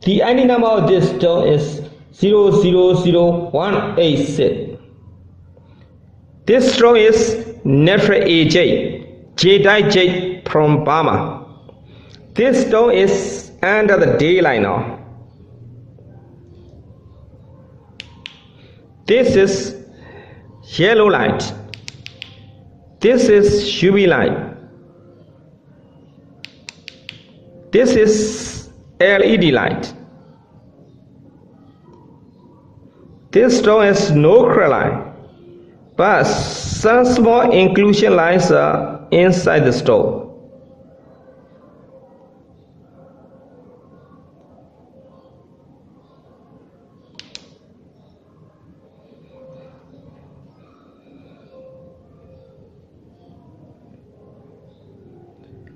The ID number of this stone is 000186. This stone is natural AJ, Jedi jade from Burma. This stone is under the daylight now. This is yellow light. This is UV light. This is LED light. This stone has no crystalline, but some small inclusion lines are inside the stone.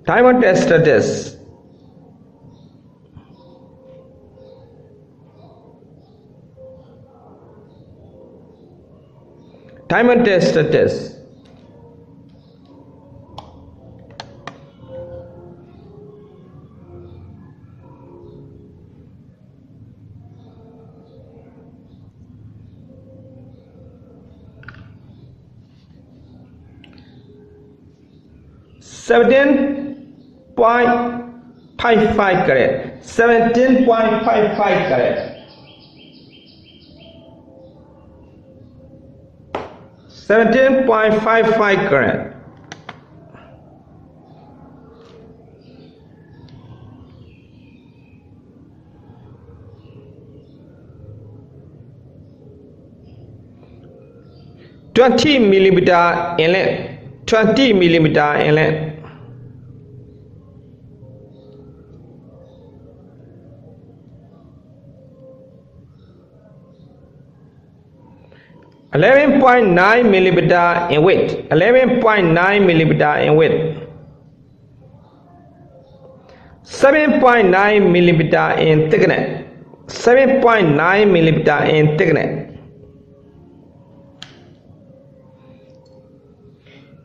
Diamond tester test. Diamond tester test. .55 carat. 17.55 carat. 17.55 carat. .20 millimeter in length. 20 millimeter in length. 11.9 millimeter in width. 11.9 millimeter in width. 7.9 millimeter in thickness. 7.9 millimeter in thickness.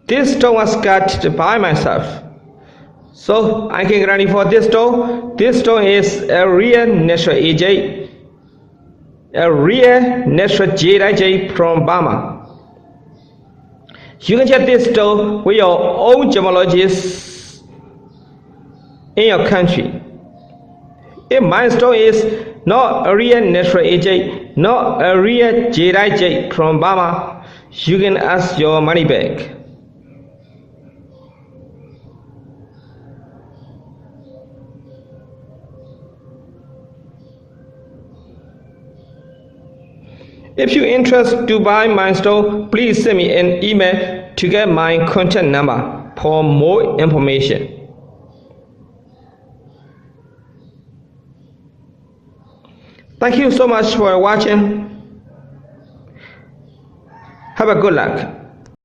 This stone was cut by myself, so I can guarantee for this stone. This stone is a real natural AJ. A real natural Jedi from Burma. You can check this stone with your own gemologist in your country. If my stone is not a real natural AJ, not a real Jedi from Burma, you can ask your money back. If you're interested to buy my stone, please send me an email to get my contact number for more information. Thank you so much for watching. Have a good luck.